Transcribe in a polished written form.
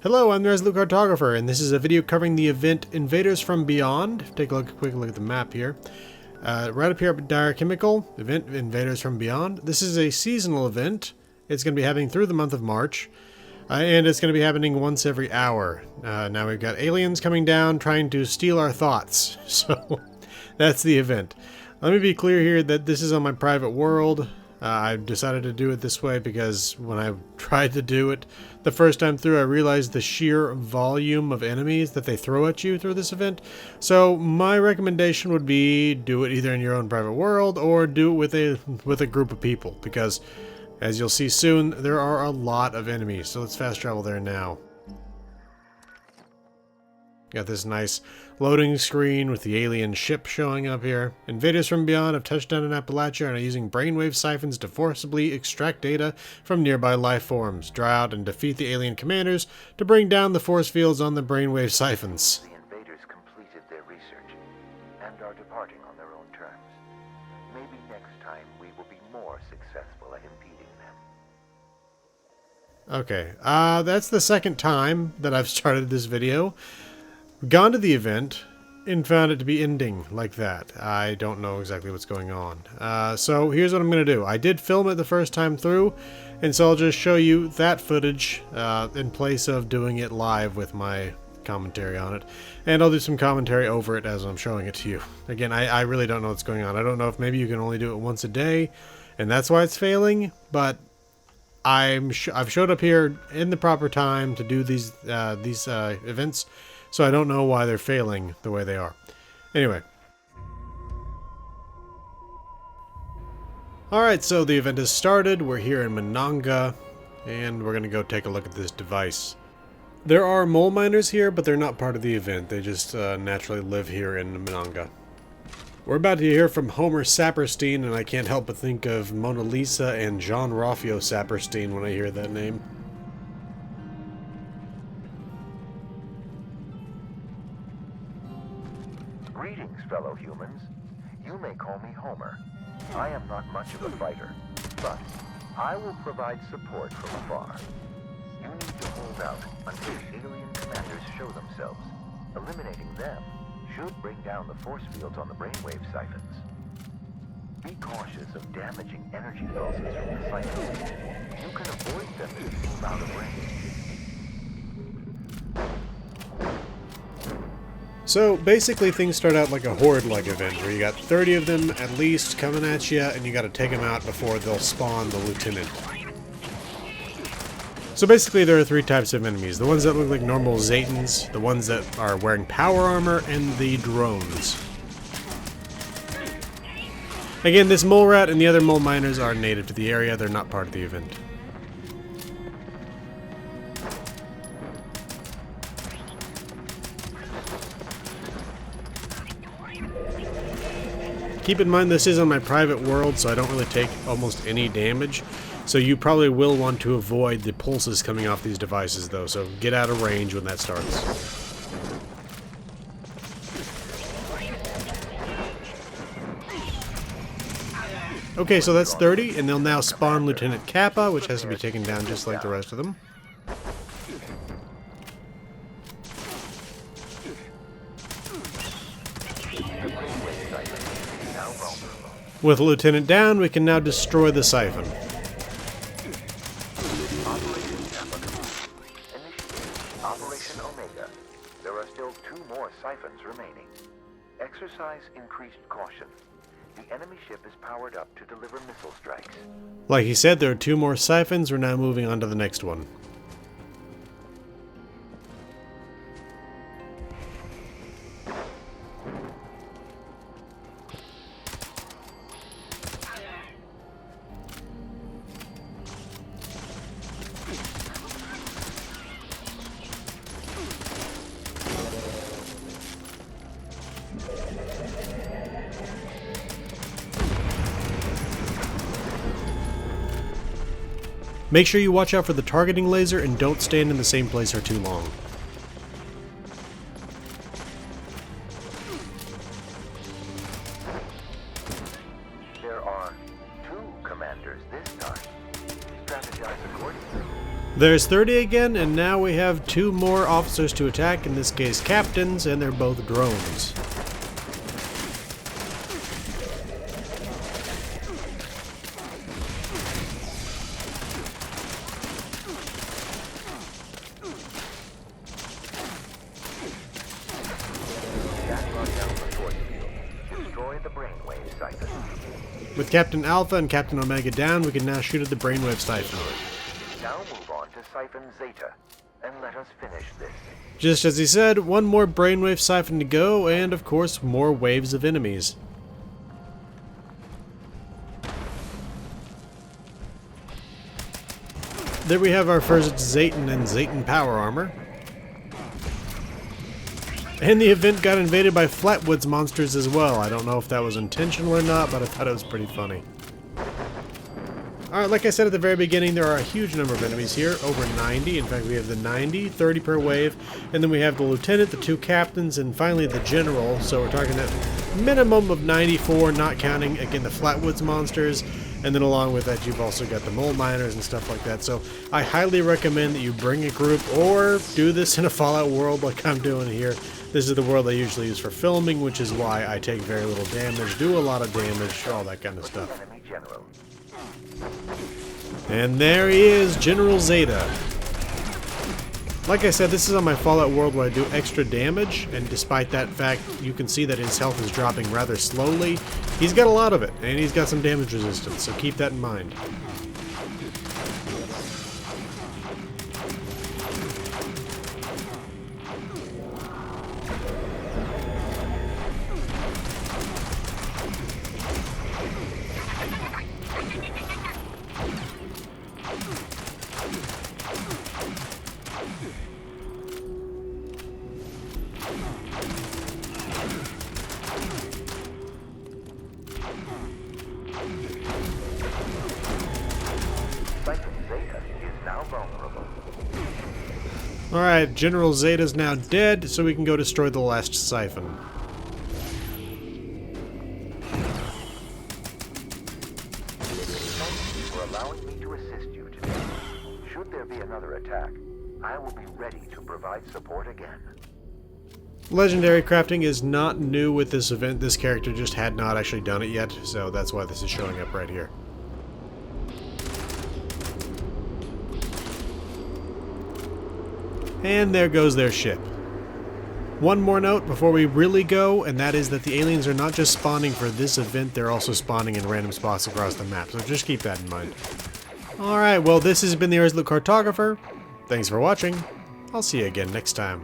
Hello, I'm the Resolute Cartographer, and this is a video covering the event Invaders from Beyond. Take a quick look at the map here. Right up here at Dire Chemical, event Invaders from Beyond. This is a seasonal event. It's going to be happening through the month of March, and it's going to be happening once every hour. Now we've got aliens coming down trying to steal our thoughts, so that's the event. Let me be clear here that this is on my private world. I decided to do it this way because when I tried to do it the first time through, I realized the sheer volume of enemies that they throw at you through this event. So my recommendation would be do it either in your own private world or do it with a group of people, because as you'll see soon, there are a lot of enemies. So let's fast travel there now. Got this nice loading screen with the alien ship showing up here. Invaders from Beyond have touched down in Appalachia and are using brainwave siphons to forcibly extract data from nearby life forms, draw out and defeat the alien commanders to bring down the force fields on the brainwave siphons. The invaders completed their research and are departing on their own terms. Maybe next time we will be more successful at impeding them. Okay, that's the second time that I've started this video. Gone to the event and found it to be ending like that. I don't know exactly what's going on. So here's what I'm going to do. I did film it the first time through, and so I'll just show you that footage in place of doing it live with my commentary on it. And I'll do some commentary over it as I'm showing it to you. Again, I really don't know what's going on. I don't know if maybe you can only do it once a day, and that's why it's failing, but I've showed up here in the proper time to do these events. So I don't know why they're failing the way they are. Anyway. Alright, so the event has started. We're here in Monongah, and we're going to go take a look at this device. There are mole miners here, but they're not part of the event. They just naturally live here in Monongah. We're about to hear from Homer Saperstein, and I can't help but think of Mona Lisa and John Raffio Saperstein when I hear that name. Greetings, fellow humans. You may call me Homer. I am not much of a fighter, but I will provide support from afar. You need to hold out until alien commanders show themselves. Eliminating them should bring down the force fields on the brainwave siphons. Be cautious of damaging energy pulses from the siphons. You can avoid them if you move out of range. So basically things start out like a horde-like event where you got 30 of them at least coming at you, and you got to take them out before they'll spawn the lieutenant. So basically there are three types of enemies: the ones that look like normal Zetans, the ones that are wearing power armor, and the drones. Again, this mole rat and the other mole miners are native to the area. They're not part of the event. Keep in mind this is on my private world, so I don't really take almost any damage. So you probably will want to avoid the pulses coming off these devices though, so get out of range when that starts. Okay, so that's 30, and they'll now spawn Lieutenant Kappa, which has to be taken down just like the rest of them. With Lieutenant down, we can now destroy the siphon. Operation Omega. There are still 2 more siphons remaining. Exercise increased caution. The enemy ship is powered up to deliver missile strikes. Like he said, there are 2 more siphons. We're now moving on to the next one. Make sure you watch out for the targeting laser and don't stand in the same place for too long. There are 2 commanders this time. Strategize accordingly. There's 30 again, and now we have 2 more officers to attack, in this case captains, and they're both drones. With Captain Alpha and Captain Omega down, we can now shoot at the brainwave siphon. Now move on to Siphon Zeta, and let us finish this. Just as he said, 1 more brainwave siphon to go, and of course, more waves of enemies. There we have our first Zayton and Zayton power armor. And the event got invaded by Flatwoods monsters as well. I don't know if that was intentional or not, but I thought it was pretty funny. Alright, like I said at the very beginning, there are a huge number of enemies here, over 90. In fact, we have the 90, 30 per wave, and then we have the lieutenant, the 2 captains, and finally the general. So we're talking a minimum of 94, not counting, again, the Flatwoods monsters. And then along with that, you've also got the mole miners and stuff like that. So I highly recommend that you bring a group or do this in a Fallout world like I'm doing here. This is the world I usually use for filming, which is why I take very little damage, do a lot of damage, all that kind of stuff. And there he is, General Zeta. Like I said, this is on my Fallout world where I do extra damage, and despite that fact, you can see that his health is dropping rather slowly. He's got a lot of it, and he's got some damage resistance, so keep that in mind. Alright, General Zeta's now dead, so we can go destroy the last siphon. Thank you for allowing me to assist you today. Should there be another attack, I will be ready to provide support again. Legendary crafting is not new with this event. This character just had not actually done it yet, so that's why this is showing up right here. And there goes their ship. One more note before we really go, and that is that the aliens are not just spawning for this event, they're also spawning in random spots across the map, so just keep that in mind. Alright, well this has been the Earth's Cartographer. Thanks for watching. I'll see you again next time.